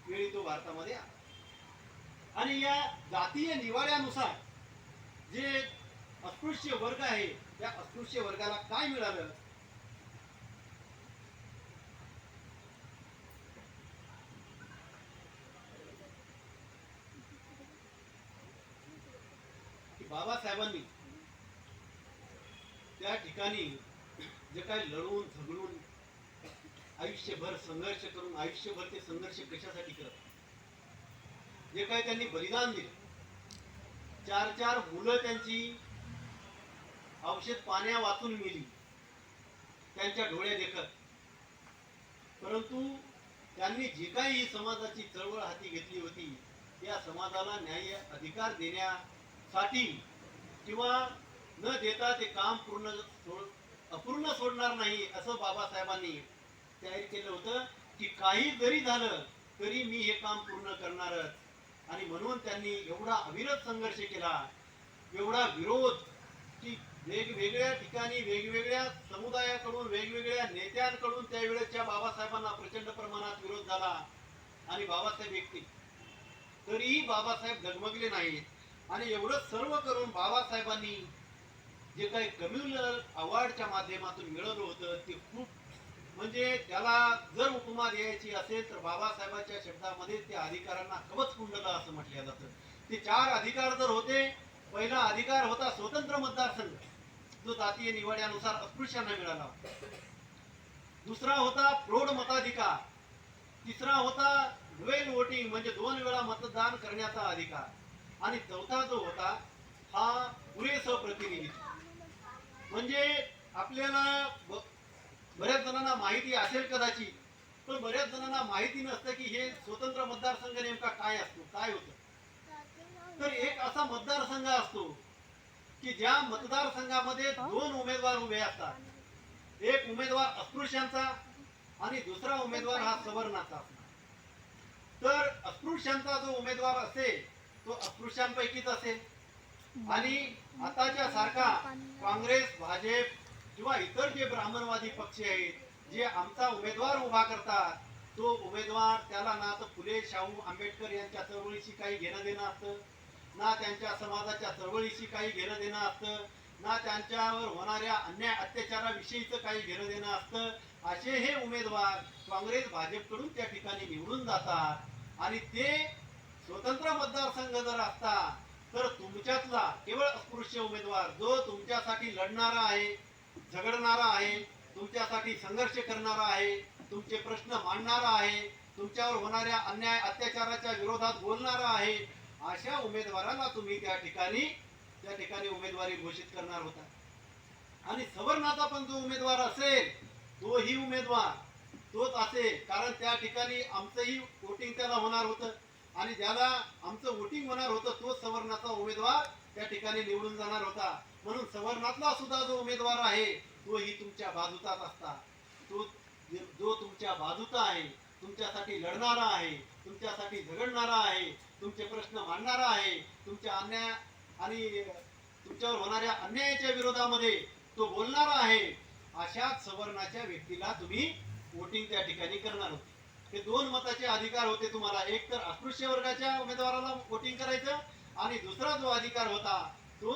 वेळी तो भारतामध्ये आला. आणि या जातीय निवाड्यानुसार जे अस्पृश्य वर्ग आहे त्या अस्पृश्य वर्गाला काय मिळालं, की बाबासाहेबांनी त्या ठिकाणी जे काही लढून झगडून आयुष्यभर संघर्ष करून, आयुष्यभर ते संघर्ष कशासाठी करत, जे काही त्यांनी बलिदान दिले, 4 मुलं त्यांची औषध पाण्या वाचून मेली त्यांच्या डोळ्या देखत, परंतु त्यांनी जी काही ही समाजाची चळवळ हाती घेतली होती त्या समाजाला न्याय अधिकार देण्यासाठी किंवा न देता ते काम अपूर्ण सोडणार नाही असं बाबासाहेबांनी जाहीर केलं होतं की काही जरी झालं तरी मी हे काम पूर्ण करणारच. आणि म्हणून त्यांनी एवढा अविरत संघर्ष केला, एवढा विरोध की वेगवेगळ्या ठिकाणी वेगवेगळ्या समुदायाकडून वेगवेगळ्या नेत्यांकडून त्यावेळेच्या बाबासाहेबांना प्रचंड प्रमाणात विरोध झाला. आणि बाबासाहेब एकटे, तरीही बाबासाहेब डगमगले नाहीत. आणि एवढं सर्व करून बाबासाहेबांनी जे काही कम्युनल अवॉर्डच्या माध्यमातून मिळवलं होतं ते खूप, म्हणजे त्याला जर उपमा द्यायची असेल तर बाबासाहेबांच्या शब्दामध्ये त्या अधिकारांना कवच कुंडलं असं म्हटलं जातं. ते 4 अधिकार जर होते, पहिला अधिकार होता स्वतंत्र मतदारसंघ जो जातीय निवाड्यानुसार अस्पृश्यांना मिळाला, दुसरा होता प्रौढ मताधिकार, तिसरा होता ड्युएल वोटिंग म्हणजे 2 वेळा मतदान करण्याचा अधिकार, आणि चौथा जो होता हा पुरेसं प्रतिनिधित्व. म्हणजे आपल्याला बऱ्याच जणांना माहिती असेल कदाचित, पण बऱ्याच जणांना माहिती नसतं की हे स्वतंत्र मतदारसंघ नेमका काय असतो, काय होतं. तर एक असा मतदारसंघ असतो की ज्या मतदारसंघामध्ये 2 उमेदवार उभे असतात. एक उमेदवार अस्पृश्यांचा आणि दुसरा उमेदवार हा सवर्णाचा. तर अस्पृश्यांचा जो उमेदवार असेल तो अस्पृश्यांपैकीच असेल. आणि आताच्या सारखा काँग्रेस, भाजप किंवा इतर जे ब्राह्मणवादी पक्ष आहेत जे आमचा उमेदवार उभा करतात, तो उमेदवार त्याला ना तर फुले शाहू आंबेडकर यांच्या चळवळीशी काही घेणं देणं असतं, ना त्यांच्या समाजाच्या चळवळीशी काही घेणं देणं असतं, ना त्यांच्यावर होणाऱ्या अन्याय अत्याचाराविषयीचं काही घेणं देणं असतं. असे हे उमेदवार काँग्रेस भाजपकडून त्या ठिकाणी निवडून जातात. आणि ते स्वतंत्र मतदारसंघ जर असता तर तुमच्यातला केवळ अस्पृश्य उमेदवार जो तुमच्यासाठी लढणारा आहे, झगडणारा आहे, तुमच्यासाठी संघर्ष करणारा आहे, तुमचे प्रश्न मांडणारा आहे, तुमच्यावर होणाऱ्या अन्याय अत्याचाराच्या विरोधात बोलणारा आहे, अशा उमेदवाराला तुम्ही त्या ठिकाणी उमेदवारी घोषित करणार होता. आणि सवर्णाचा पण जो उमेदवार असेल तोही उमेदवार तोच असेल, कारण त्या ठिकाणी आमचंही वोटिंग त्याला होणार होतं आणि ज्याला आमचं वोटिंग होणार होतं तोच सवर्णाचा उमेदवार त्या ठिकाणी निवडून जाणार होता. म्हणून सवर्णातला सुद्धा जो उमेदवार आहे तोही तुमच्या बाजूचाच असता. तो जो तुमच्या बाजूचा आहे, तुमच्यासाठी लढणारा आहे, तुमच्यासाठी झगडणारा आहे, तुमचे प्रश्न मांडणारा आहे, तुमच्या अन्याय आणि तुमच्यावर होणाऱ्या अन्यायाच्या विरोधामध्ये तो बोलणारा आहे, अशाच सवर्णाच्या व्यक्तीला तुम्ही वोटिंग त्या ठिकाणी करणार होते. हे दोन मताचे अधिकार होते तुम्हाला, एक तर अस्पृश्य वर्गाच्या उमेदवाराला वोटिंग करायचं आणि दुसरा जो अधिकार होता तो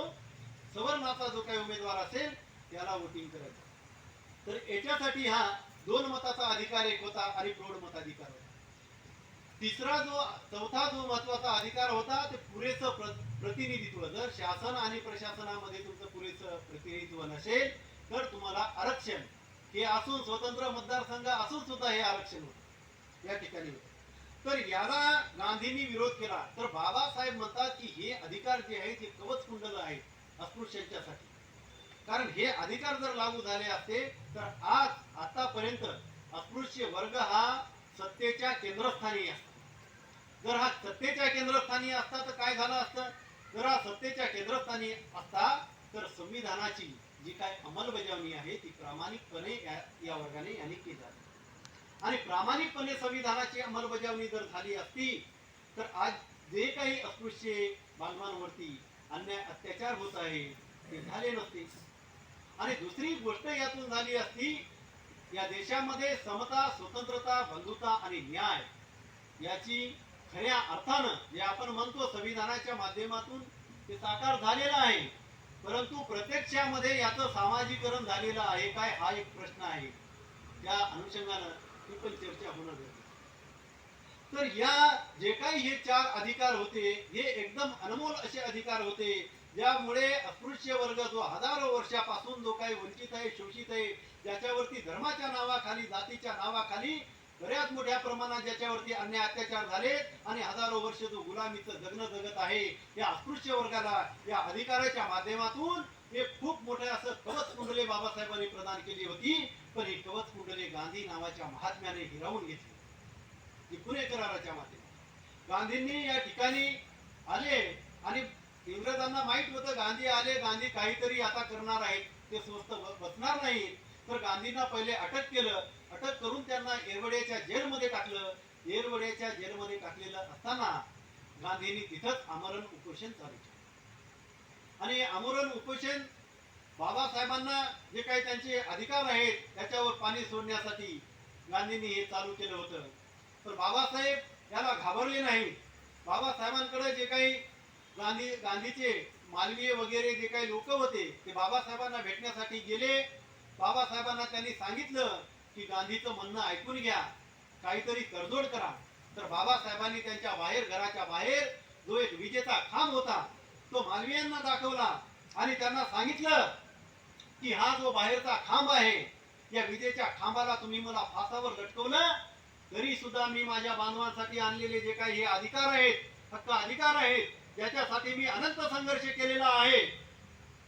सवर्णाचा जो काही उमेदवार असेल त्याला वोटिंग करायचं. तर याच्यासाठी हा दोन मताचा अधिकार एक होता आणि प्रौढ मताधिकार होता. तिसरा जो चौथा जो महत्वाचा अधिकार होता ते पुरेसं प्रतिनिधित्व. जर शासन आणि प्रशासनामध्ये तुमचं पुरेसं प्रतिनिधित्व नसेल तर तुम्हाला आरक्षण हे असून स्वतंत्र मतदारसंघ असून सुद्धा हे आरक्षण होतं या ठिकाणी होतं. तर याला गांधींनी विरोध केला. तर बाबासाहेब म्हणतात की हे अधिकार जे आहेत हे कवच कुंडल आहेत अस्पृश्यांच्यासाठी. कारण हे अधिकार जर लागू झाले असते तर आज आतापर्यंत अस्पृश्य वर्ग हा सत्तेच्या केंद्रस्थानी असता. जर हा सत्तेच्या केंद्रस्थानी असता तर काय झालं असतं? जर हा सत्तेच्या केंद्रस्थानी असता तर संविधानाची जी काय अंमलबजावणी आहे ती प्रामाणिकपणे या वर्गाने यांनी केली आहे. आणि प्रामाणिकपणे संविधानाची अंमलबजावणी जर झाली असती तर आज जे काही अस्पृश्य बांधवांवरती अन्याय अत्याचार होत आहे ते झाले नसते. आणि दुसरी गोष्ट यातून झाली असती, या देशामध्ये समता, स्वतंत्रता, बंधुता आणि न्याय याची खऱ्या अर्थानं जे आपण म्हणतो संविधानाच्या माध्यमातून ते साकार झालेलं आहे, परंतु प्रत्यक्षामध्ये याचं सामाजिकरण झालेलं आहे काय हा एक प्रश्न आहे. त्या अनुषंगानं ही पण चर्चा होणं गरजेचं. तर या जे काही हे चार अधिकार होते हे एकदम अनमोल असे अधिकार होते, ज्यामुळे अस्पृश्य वर्ग जो हजारो वर्षापासून जो काही वंचित आहे, शोषित आहे, ज्याच्यावरती धर्माच्या नावाखाली, जातीच्या नावाखाली बऱ्याच मोठ्या प्रमाणात ज्याच्यावरती अन्याय अत्याचार झाले आणि हजारो वर्ष जो गुलामीचं जगणं जगत आहे, या अस्पृश्य वर्गाला या अधिकाराच्या माध्यमातून हे खूप मोठे असं कवच कुंडले बाबासाहेबांनी प्रदान केली होती. पण ही कवच कुंडले गांधी नावाच्या महात्म्याने हिरावून घेतली. ही पुणे कराराच्या माध्यमातून गांधींनी या ठिकाणी आले आणि इंग्रजांना माहित होतं गांधी आले, गांधी काहीतरी आता करणार आहेत, ते स्वस्त बसणार नाहीत. तर गांधींना पहिले अटक केलं. अटक करून त्यांना येरवड्याच्या जेलमध्ये टाकलं. येरवड्याच्या जेलमध्ये टाकलेलं असताना गांधींनी तिथंच आमरण उपोषण चालू केलं. आणि आमरण उपोषण बाबासाहेबांना जे काही त्यांचे अधिकार आहेत त्याच्यावर पाणी सोडण्यासाठी गांधींनी हे चालू केलं होतं. पण बाबासाहेब याला घाबरले नाही. बाबासाहेबांकडे जे काही गांधीचे मालवीय वगैरे जे काही लोक होते ते बाबासाहेबांना भेटण्यासाठी गेले. बाबासाहेबांना त्यांनी सांगितलं की गांधीचं म्हणणं ऐकून घ्या, काहीतरी तडजोड करा. तर बाबासाहेबांनी त्यांच्या बाहेर, घराच्या बाहेर जो एक विजेचा खांब होता तो मालवीयांना दाखवला आणि त्यांना सांगितलं की हा जो बाहेरचा खांब आहे या विजेच्या खांबाला तुम्ही मला फासावर लटकवलं तरी सुद्धा मी माझ्या बांधवांसाठी आणलेले जे काही हे अधिकार आहेत, हक्क अधिकार आहेत, ज्याच्यासाठी मी अनंत संघर्ष केलेला आहे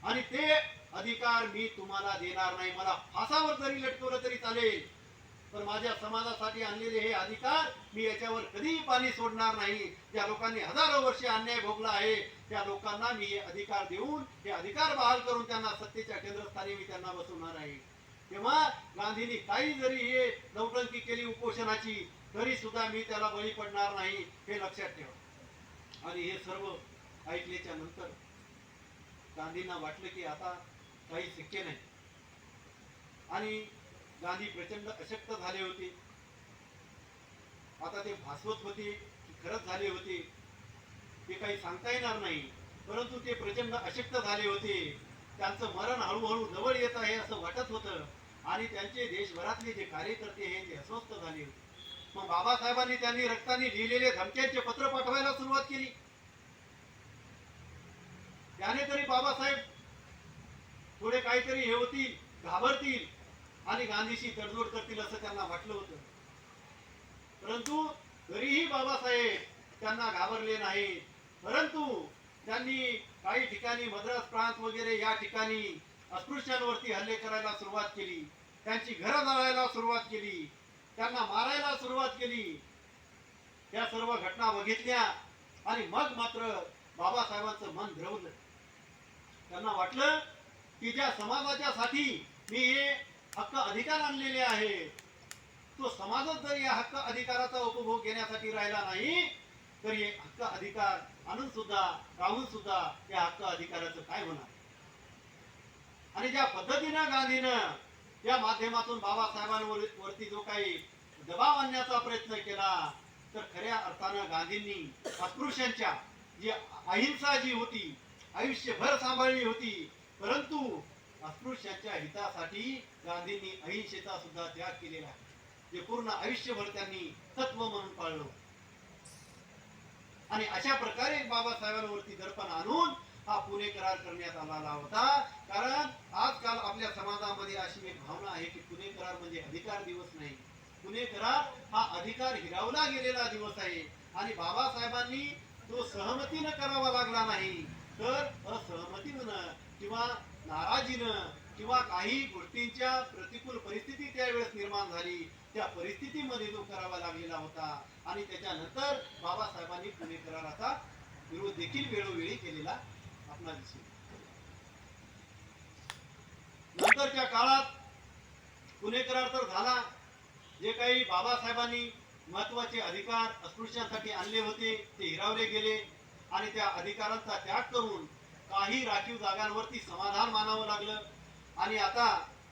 आणि ते अधिकार मी तुम्हाला देणार नाही. मला फासावर जरी लटकवलं तरी चालेल, पण माझ्या समाजासाठी आणलेले हे अधिकार मी याच्यावर कधीही पाणी सोडणार नाही. ज्या लोकांनी हजारो वर्षे अन्याय भोगला आहे त्या लोकांना मी हे अधिकार देऊन हे अधिकार बहाल करून त्यांना सत्तेच्या केंद्रस्थानी मी त्यांना बसवणार आहे. तेव्हा गांधींनी काही जरी हे नौटंकी केली उपोषणाची तरी सुद्धा मी त्याला बळी पडणार नाही, हे लक्षात ठेवा. आणि हे सर्व ऐकल्याच्या नंतर गांधींना वाटलं की आता काही शक्य नाही आणि गांधी प्रचंड अशक्त झाले होते. आता ते भासवत होते की खरंच झाले होते ते काही सांगता येणार नाही, परंतु ते प्रचंड अशक्त झाले होते. त्यांचं मरण हळूहळू जवळ येत आहे असं वाटत होतं आणि त्यांचे देशभरातले जे कार्यकर्ते हे ते अस्वस्थ झाले होते. मग बाबासाहेबांनी त्यांनी रक्ताने लिहिलेले धमक्यांचे पत्र पाठवायला सुरुवात केली. त्याने तरी बाबासाहेब थोडे काहीतरी हे होतील, घाबरतील आणि गांधीशी तडजोड करतील असं त्यांना वाटलं होतं. परंतु तरीही बाबासाहेब त्यांना घाबरले नाही. परंतु त्यांनी काही ठिकाणी मद्रास प्रांत वगैरे या ठिकाणी अस्पृश्यांवरती हल्ले करायला सुरुवात केली, त्यांची घरं जाळायला सुरुवात केली, त्यांना मारायला सुरुवात केली. या सर्व घटना बघितल्या आणि मग मात्र बाबासाहेबांचं मन द्रवलं. त्यांना वाटलं की ज्या समाजाच्या साठी मी हे हक्क अधिकार आणलेले आहे तो समाजच जर या हक्क अधिकाराचा उपभोग घेण्यासाठी राहिला नाही तर हे हक्क अधिकार आणून सुद्धा राहून सुद्धा या हक्क अधिकाराचं काय होणार. आणि ज्या पद्धतीनं गांधीनं या माध्यमातून बाबासाहेबांवरती जो काही दबाव आणण्याचा प्रयत्न केला, तर खऱ्या अर्थानं गांधींनी अस्पृश्यांच्या जी अहिंसा जी होती आयुष्यभर सांभाळली होती, परंतु अस्पृश्यांच्या हितासाठी गांधींनी अहिंसेचा सुद्धा त्याग केलेला आहे, जे पूर्ण आयुष्यभर त्यांनी तत्व म्हणून पाळलं. आणि अशा प्रकारे बाबासाहेबांवरती दर्पण आणून हा पुणे करार करण्यात आलेला होता. कारण आजकाल आपल्या समाजामध्ये अशी एक भावना आहे की पुणे करार म्हणजे अधिकार दिवस नाही. पुणे करार हा अधिकार हिरावला गेलेला दिवस आहे. आणि बाबासाहेबांनी तो सहमतीनं करावा लागला नाही, तर असहमतीनं किंवा नाराजीनं किंवा काही गोष्टींच्या प्रतिकूल परिस्थिती त्यावेळेस निर्माण झाली, त्या परिस्थितीमध्ये तो करावा लागलेला होता. आणि त्याच्यानंतर बाबासाहेबांनी पुणे कराराचा विरोध देखील वेळोवेळी केलेला आपणास दिसेल. नंतरच्या काळात पुणे करार तर झाला, जे काही बाबासाहेबांनी महत्वाचे अधिकार अस्पृश्यांसाठी आणले होते ते हिरावले गेले आणि त्या अधिकारांचा त्याग करून काही राखीव जागांवरती समाधान मानावं लागलं. आणि आता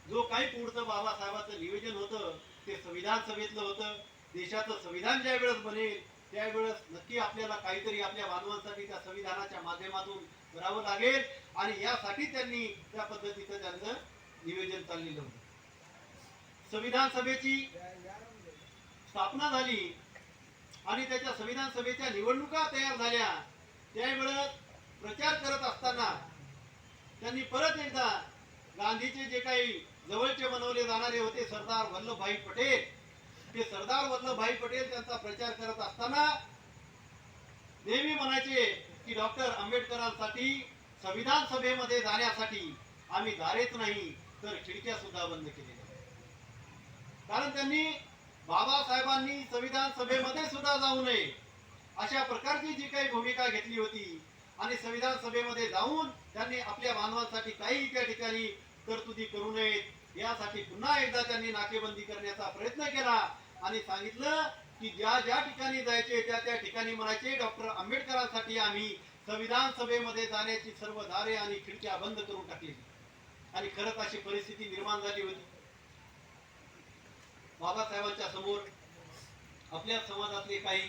जो काही पुढचं बाबासाहेबांचं नियोजन होतं ते संविधान सभेतलं होतं. देशाचं संविधान ज्या वेळेस बनेल त्यावेळेस नक्की आपल्याला काहीतरी आपल्या बांधवांसाठी त्या संविधानाच्या माध्यमातून करावं लागेल. आणि यासाठी त्यांनी त्या पद्धतीचं त्यांचं नियोजन चाललेलं होतं. संविधान सभेची स्थापना झाली आणि त्याच्या संविधान सभेच्या निवडणुका तयार झाल्या. त्यावेळेस प्रचार करत असताना त्यांनी परत एकदा गांधीचे जे काही जवळचे बनवले जाणारे होते सरदार वल्लभभाई पटेल, ते सरदार वल्लभभाई पटेल त्यांचा प्रचार करत असताना नेहमी म्हणायचे की डॉक्टर आंबेडकरांसाठी संविधान सभेमध्ये जाण्यासाठी आम्ही दारेच नाही तर खिडक्या सुद्धा बंद केलेल्या. कारण त्यांनी बाबासाहेबांनी संविधान सभेमध्ये सुद्धा जाऊ नये अशा प्रकारची जी काही भूमिका घेतली होती. आणि संविधान सभेमध्ये जाऊन त्यांनी आपल्या बांधवांसाठी काही त्या ठिकाणी तरतुदी करू नयेत यासाठी पुन्हा एकदा त्यांनी नाकेबंदी करण्याचा प्रयत्न केला. आणि सांगितलं की ज्या ज्या ठिकाणी जायचे त्या त्या ठिकाणी म्हणायचे डॉक्टर आंबेडकरांसाठी आम्ही संविधान सभेमध्ये जाण्याची सर्व दारे आणि खिडक्या बंद करून टाकली. आणि खरंच अशी परिस्थिती निर्माण झाली होती. बाबासाहेबांच्या समोर आपल्या समाजातले काही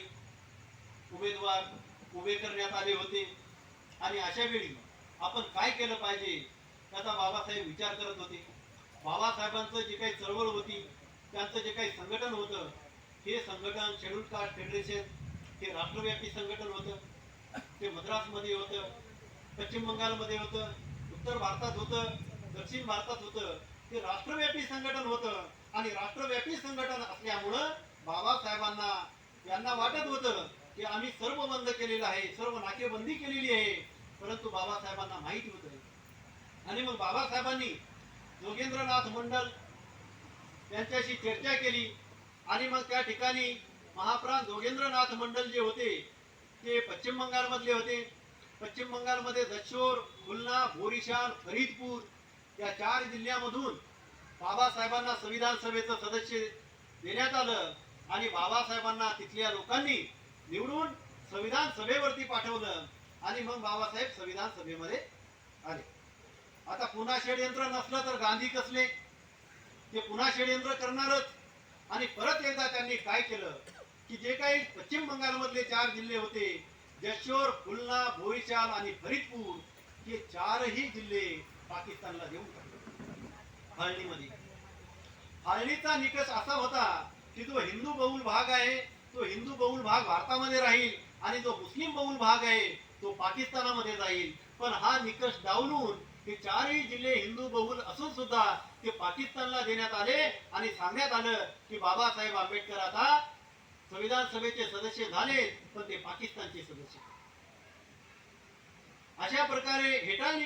उमेदवार उभे करण्यात आले होते. आणि अशा वेळी आपण काय केलं पाहिजे त्याचा बाबासाहेब विचार करत होते. बाबासाहेबांचं जे काही चळवळ होती, त्यांचं जे काही संघटन होतं, हे संघटन शेड्यूल कास्ट फेडरेशन हे राष्ट्रव्यापी संघटन होतं. ते मद्रासमध्ये होतं, पश्चिम बंगालमध्ये होतं, उत्तर भारतात होतं, दक्षिण भारतात होतं. ते राष्ट्रव्यापी संघटन होतं. आणि राष्ट्रव्यापी संघटन असल्यामुळं बाबासाहेबांना यांना वाटत होतं की आम्ही सर्व बंद केलेलं आहे, सर्व नाकेबंदी केलेली आहे. परंतु बाबासाहेबांना माहिती होतं. आणि मग बाबासाहेबांनी जोगेंद्रनाथ मंडल यांच्याशी चर्चा केली. आणि मग त्या ठिकाणी महाप्राण जोगेंद्रनाथ मंडल जे होते ते पश्चिम बंगालमधले होते. पश्चिम बंगालमध्ये दशोर, खुलना, बोरीशान, फरीदपूर या 4 जिल्ह्यामधून बाबासाहेबांना संविधान सभेचं सदस्य देण्यात आलं. आणि बाबासाहेबांना तिथल्या लोकांनी निवडून संविधान सभेवरती पाठवलं. आणि मग बाबासाहेब संविधान सभेमध्ये आले. आता पुन्हा षडयंत्र नसलं तर गांधी कसले, ते पुन्हा षडयंत्र करणारच. आणि परत एकदा त्यांनी काय केलं की जे काही पश्चिम बंगालमधले 4 जिल्हे होते जशोर, खुलना, बोईशाल आणि फरीदपूर हे 4ही जिल्हे पाकिस्तानला देऊन टाकले. फाळणीमध्ये फाळणीचा निकष असा होता की जो हिंदू बहुल भाग आहे तो हिंदू बहुल भाग भारतामध्ये राहील आणि जो मुस्लिम बहुल भाग आहे तो पाकिस्तानामध्ये जाईल. पण हा निकष डावलून हे 4ही जिल्हे हिंदू बहुल असून सुद्धा ते पाकिस्तानला देण्यात आले. आणि सांगण्यात आलं की बाबासाहेब आंबेडकर आता संविधान सभेचे सदस्य झाले पण ते पाकिस्तानचे सदस्य. अशा प्रकारे हेटाळणी